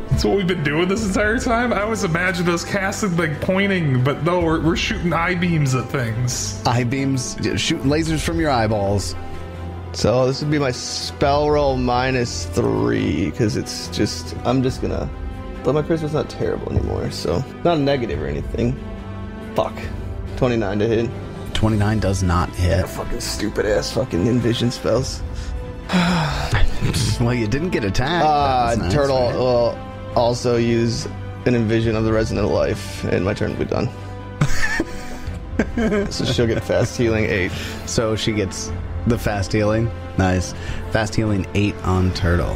That's what we've been doing this entire time. I always imagined us casting, like, pointing, but no, we're shooting eye beams at things. Eye beams, shooting lasers from your eyeballs. So this would be my spell roll -3 because it's just I'm just gonna. But my charisma's not terrible anymore, so not a negative or anything. Fuck, 29 to hit. 29 does not hit. Fucking stupid ass fucking envision spells. Well, you didn't get attacked. That's nice, Turtle right? will also use an envision of the resonant life, and my turn will be done. So she'll get fast healing 8. So she gets the fast healing. Nice. Fast healing 8 on Turtle.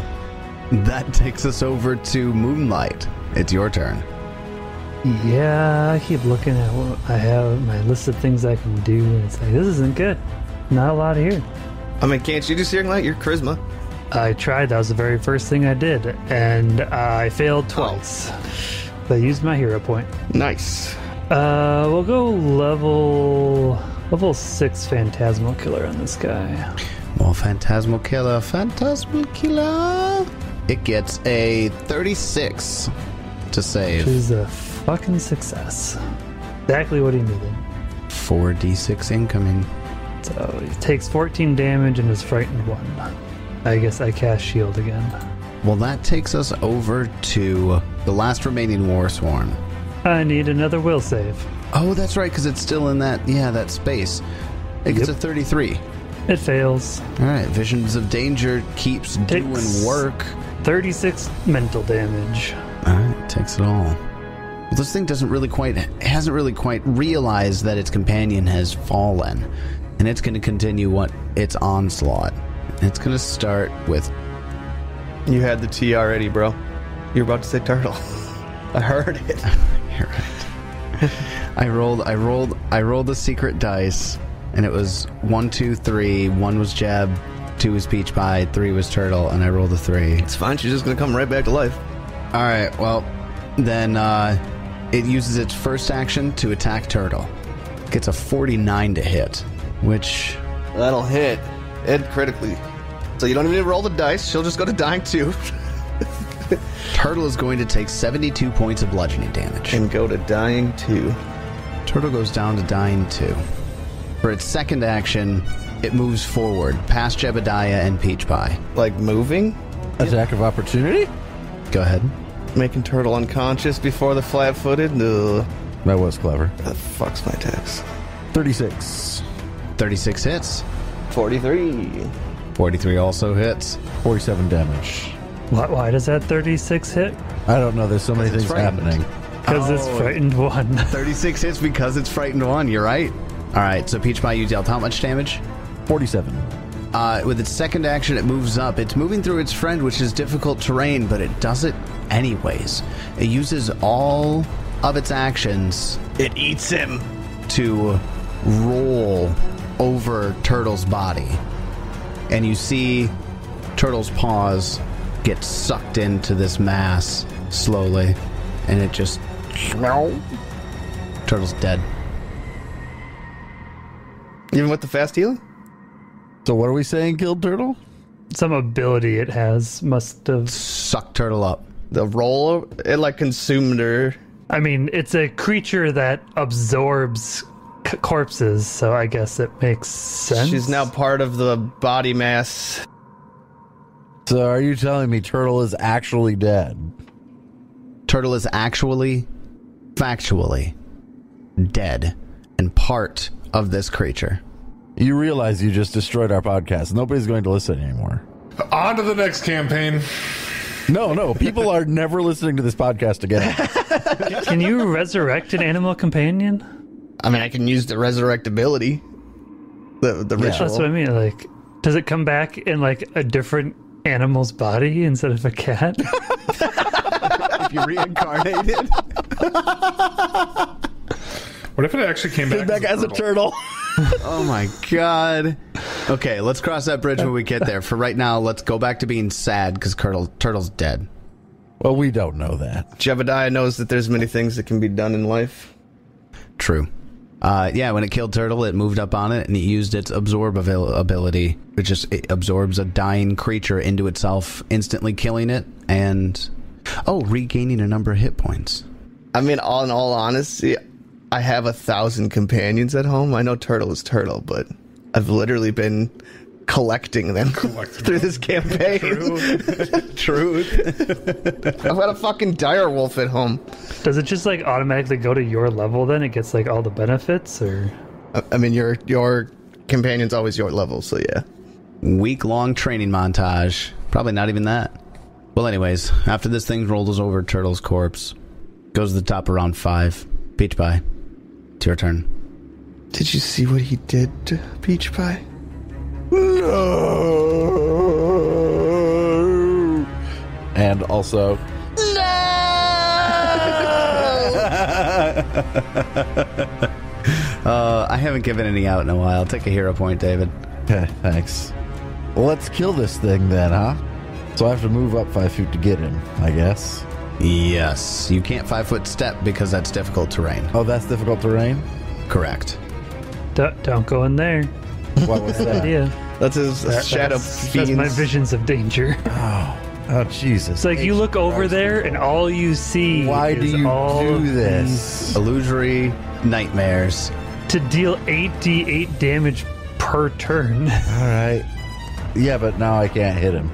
That takes us over to Moonlight. It's your turn. Yeah, I keep looking at what I have, my list of things I can do, and it's like, this isn't good. Not a lot here. I mean, can't you do Searing Light? Your charisma. I tried, that was the very first thing I did, and I failed twice. But I used my hero point. Nice. We'll go level 6 Phantasmal Killer on this guy. Well, Phantasmal Killer. It gets a 36 to Which save. is a fucking success. Exactly what he needed. 4d6 incoming. So he takes 14 damage and is frightened 1. I guess I cast shield again. Well, that takes us over to the last remaining War Sworn. I need another will save. Oh, that's right, because it's still in that space. It gets a 33. It fails. All right, Visions of Danger keeps doing work. 36 mental damage. All right, takes it all. Well, this thing hasn't really quite realized that its companion has fallen, and it's going to continue its onslaught. It's going to start with. You had the T already, bro. You're about to say turtle. I heard it. You're right. I rolled the secret dice, and it was 1, 2, 3. 1 was Jeb, 2 was Peach Pie, 3 was Turtle, and I rolled a 3. It's fine. She's just gonna come right back to life. All right. Well, then it uses its first action to attack Turtle. Gets a 49 to hit, which That'll hit. Ed critically. So you don't even need to roll the dice. She'll just go to dying 2. Turtle is going to take 72 points of bludgeoning damage. And go to dying 2. Turtle goes down to dying 2. For its second action, it moves forward past Jebediah and Peach Pie. Like moving? Attack of opportunity? Go ahead. Making Turtle unconscious before the flat-footed? Ugh. That was clever. That fucks my attacks. 36. 36 hits. 43. 43 also hits. 47 damage. Why does that 36 hit? I don't know. There's so many things frightened. happening. Because it's frightened 1. 36 hits because it's frightened 1. You're right. All right. So Peach Pie, you dealt how much damage? 47. With its second action, it moves up. It's moving through its friend, which is difficult terrain, but it does it anyways. It uses all of its actions. It eats him. To roll over Turtle's body. And you see Turtle's paws get sucked into this mass slowly. And it just... Turtle's dead. Even with the fast healing? So what are we saying killed Turtle? Some ability it has must have... Sucked Turtle up. The roll, it like consumed her. I mean, it's a creature that absorbs corpses, so I guess it makes sense. She's now part of the body mass. So are you telling me Turtle is actually dead? Turtle is actually, factually, dead and part of this creature. You realize you just destroyed our podcast. Nobody's going to listen anymore. On to the next campaign. No, people are never listening to this podcast again. Can you resurrect an animal companion? I mean, I can use the resurrect ability. The ritual. That's what I mean. Like, does it come back in like a different animal's body instead of a cat? If you reincarnated. What if it actually came back, as a turtle. Oh my god. Okay, let's cross that bridge when we get there. For right now, let's go back to being sad because Turtle's dead. Well, we don't know that. Jebediah knows that there's many things that can be done in life. True. Yeah, when it killed Turtle, it moved up on it and it used its absorb ability. It absorbs a dying creature into itself, instantly killing it and regaining a number of hit points. I mean, in all honesty, I have 1,000 companions at home. I know Turtle is Turtle, but I've literally been collecting them through this campaign. Truth. I've got a fucking dire wolf at home. Does it just like automatically go to your level then? It gets like all the benefits, or? I mean, your companion's always your level, so yeah. Week-long training montage. Probably not even that. Well, anyways, after this thing rolls over Turtle's corpse, goes to the top of round 5. Peach Pie, it's your turn. Did you see what he did to Peach Pie? No. And also, I haven't given any out in a while. Take a hero point, David. okay, thanks. Well, let's kill this thing then, huh? So I have to move up 5 feet to get him, I guess. Yes, you can't 5-foot step because that's difficult terrain. Oh, that's difficult terrain? Correct. Don't go in there. What was that? Idea. That's his shadow That's fiends. my visions of danger. Oh, Jesus. It's like you look over there and all you see Why is do you all do this? Illusory nightmares. to deal 8d8 damage per turn. All right. Yeah, but now I can't hit him.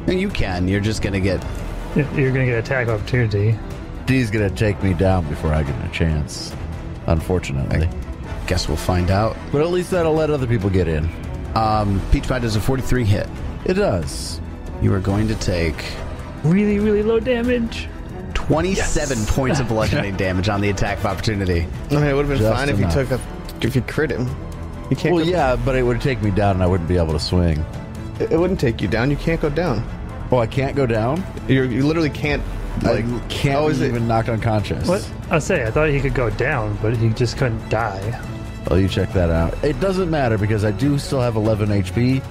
You can. You're just going to get... You're gonna get attack opportunity. D's gonna take me down before I get a chance, unfortunately. Guess we'll find out. But at least that'll let other people get in. Peach Pie does a 43 hit. It does. You are going to take Really, really low damage. 27 points of bludgeoning damage on the attack of opportunity. I mean, it would have been Just fine enough. if you crit him. You can't. Well, go, yeah, but it would take me down and I wouldn't be able to swing. It wouldn't take you down. You can't go down. Oh, I can't go down? You literally can't. Like, can't how be is it? even knocked unconscious. What? I thought he could go down, but he just couldn't die. Oh, you check that out. It doesn't matter because I do still have 11 HP,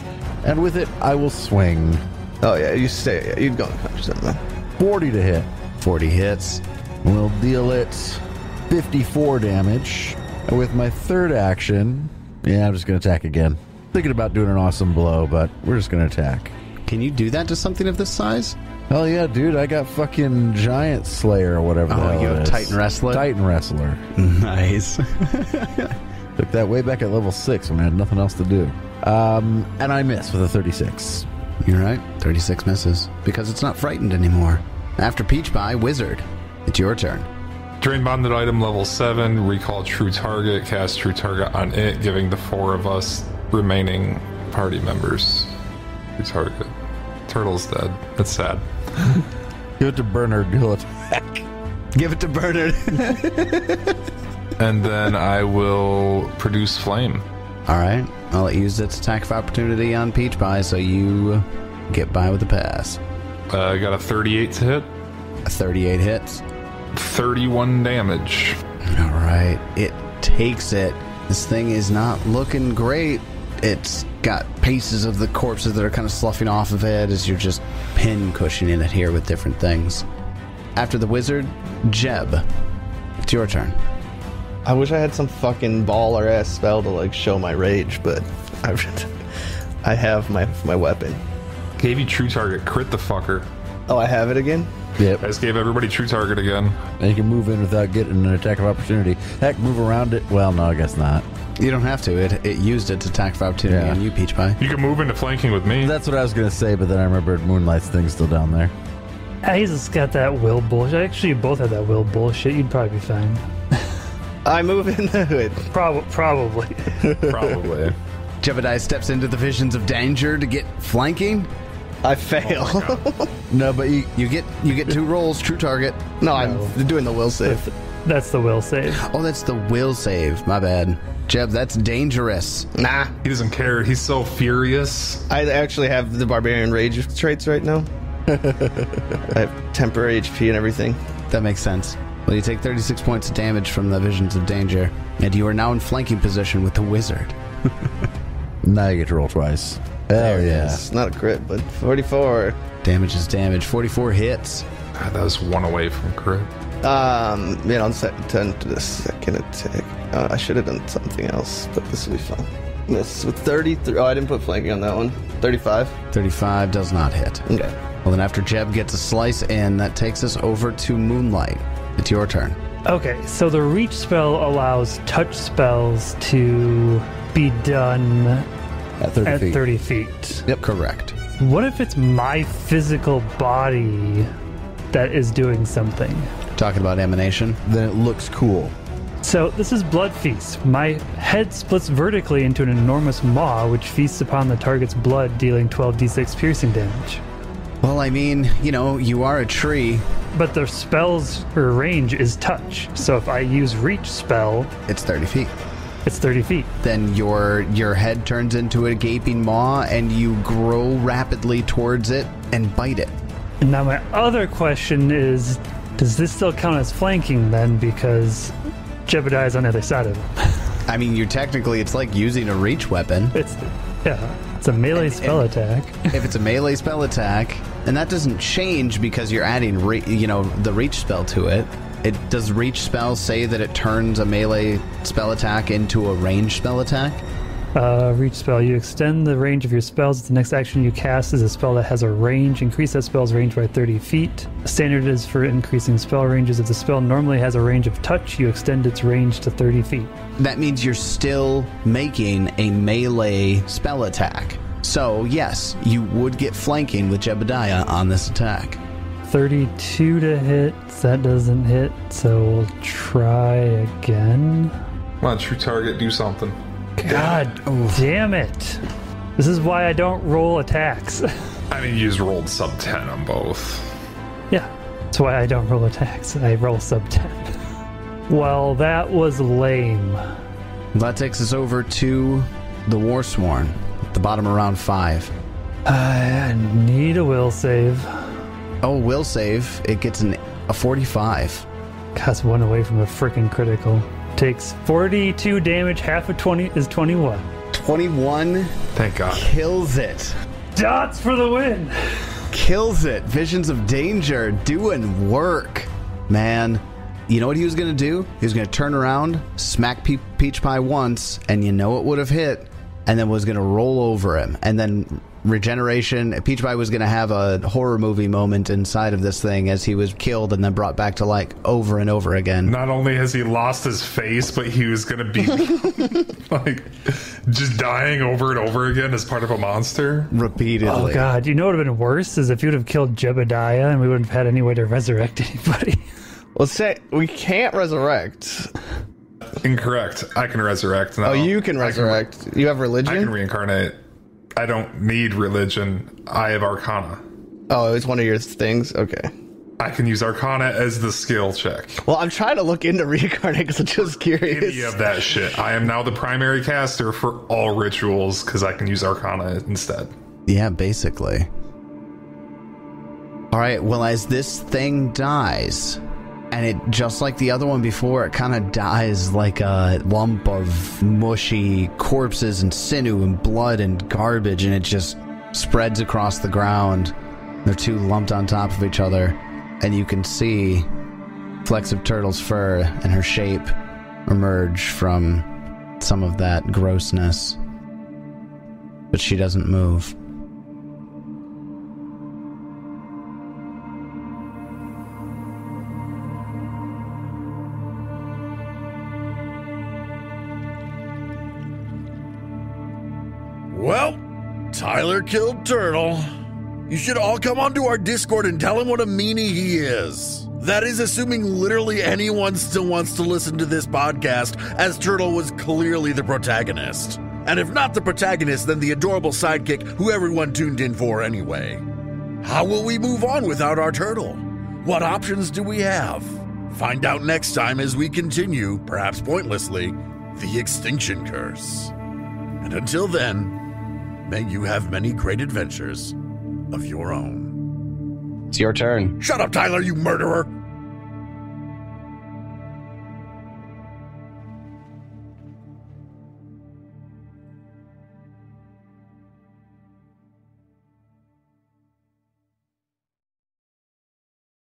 and with it, I will swing. Oh yeah, you stay. Yeah, you'd go unconscious then. 40 to hit. 40 hits. We'll deal it 54 damage. And with my third action, yeah, I'm just going to attack again. Thinking about doing an awesome blow, but we're just going to attack. Can you do that to something of this size? Hell yeah, dude. I got fucking Giant Slayer or whatever the hell you it have is. Titan Wrestler? Titan Wrestler. Nice. Took that way back at level 6 when I had nothing else to do. And I miss with a 36. You're right. 36 misses. Because it's not frightened anymore. After Peach Pie, Wizard. It's your turn. Drain bonded item level 7, recall true target, cast true target on it, giving the 4 of us remaining party members true target. Turtle's dead. That's sad. Give it to Bernard. He'll attack. Give it to Bernard. And then I will produce flame. All right. I'll let you use its attack of opportunity on Peach Pie, so you get by with a pass. I got a 38 to hit, 38 hits. 31 damage. All right. It takes it. This thing is not looking great. It's got pieces of the corpses that are kind of sloughing off of it as you're just pin cushioning it here with different things. After the wizard, Jeb. It's your turn. I wish I had some fucking baller ass spell to like show my rage, but I have my weapon. Gave you true target. Crit the fucker. Oh, I have it again? Yep. I just gave everybody true target again. And you can move in without getting an attack of opportunity. Heck, move around it. Well, no, I guess not. You don't have to. It used its attack of opportunity Yeah. on you, Peach Pie. You can move into flanking with me. That's what I was going to say, but then I remembered Moonlight's thing's still down there. He's got that will bullshit. Actually, you both have that will bullshit. You'd probably be fine. I move into it. Probably. Probably. Jebediah steps into the visions of danger to get flanking. I fail. No, but you You get 2 rolls, true target. no, I'm doing the will save. That's the will save. Oh, that's the will save. My bad. Jeb, that's dangerous. Nah. He doesn't care. He's so furious. I actually have the barbarian rage traits right now. I have temporary HP and everything. That makes sense. Well, you take 36 points of damage from the visions of danger, and you are now in flanking position with the wizard. now you get to roll twice. Hell yeah. It's not a crit, but 44. Damage is damage. 44 hits. God, that was 1 away from crit. On turn to the second attack. I should have done something else, but this will be fun. Miss with 33. Oh, I didn't put flanking on that one. 35. 35 does not hit. Okay. Well, then after Jeb gets a slice in, that takes us over to Moonlight. It's your turn. Okay, so the reach spell allows touch spells to be done At 30 at feet. 30 feet. Yep, correct. What if it's my physical body that is doing something? Talking about emanation. Then it looks cool. So this is Blood Feast. My head splits vertically into an enormous maw, which feasts upon the target's blood, dealing 12d6 piercing damage. Well, I mean, you are a tree. But the spell's range is touch. So if I use reach spell, It's 30 feet. it's 30 feet. Then your head turns into a gaping maw, and you grow rapidly towards it and bite it. And now my other question is, does this still count as flanking then? Because Jebediah is on the other side of him. I mean, it's like using a reach weapon. It's a melee spell attack. If it's a melee spell attack, and that doesn't change because you're adding, the reach spell to it. Does reach spell say that it turns a melee spell attack into a ranged spell attack? Reach spell. You extend the range of your spells. The next action you cast is a spell that has a range. Increase that spell's range by 30 feet. Standard is for increasing spell ranges. If the spell normally has a range of touch, you extend its range to 30 feet. That means you're still making a melee spell attack. So, yes, you would get flanking with Jebediah on this attack. 32 to hit. That doesn't hit, so we'll try again. Come on, true target, do something. God damn it. This is why I don't roll attacks. I mean, you just rolled sub 10 on both. Yeah, that's why I don't roll attacks. I roll sub 10. Well, that was lame. That takes us over to the Warsworn, at the bottom of round 5. I need a will save. Oh, will save. It gets a 45. Costs 1 away from a freaking critical. Takes 42 damage. Half of 20 is 21. 21 Thank God. kills it. Dots for the win. Kills it. Visions of danger doing work. Man, you know what he was going to do? He was going to turn around, smack Peach Pie once, and you know it would have hit, and then was going to roll over him. And then regeneration. Peach Pie was going to have a horror movie moment inside of this thing as he was killed and then brought back to life over and over again. Not only has he lost his face, but he was going to be like just dying over and over again as part of a monster. Repeatedly. Oh, God. You know what would have been worse is if you would have killed Jebediah and we wouldn't have had any way to resurrect anybody. Let's say we can't resurrect. Incorrect. I can resurrect now. Oh, you can resurrect. You have religion? I can reincarnate. I don't need religion. I have Arcana. Oh, it's one of your things? Okay. I can use Arcana as the skill check. Well, I'm trying to look into reincarnate because I'm just curious. Any of that shit. I am now the primary caster for all rituals because I can use Arcana instead. Yeah, basically. All right, well, as this thing dies, and it, just like the other one before, it kind of dies like a lump of mushy corpses and sinew and blood and garbage, and it just spreads across the ground. They're two lumped on top of each other, and you can see flecks of turtle's fur and her shape emerge from some of that grossness. But she doesn't move. Well, Tyler killed Turtle. You should all come onto our Discord and tell him what a meanie he is. That is assuming literally anyone still wants to listen to this podcast, as Turtle was clearly the protagonist. And if not the protagonist, then the adorable sidekick who everyone tuned in for anyway. How will we move on without our turtle? What options do we have? Find out next time as we continue, perhaps pointlessly, the Extinction Curse. And until then, may you have many great adventures of your own. It's your turn. Shut up, Tyler, you murderer!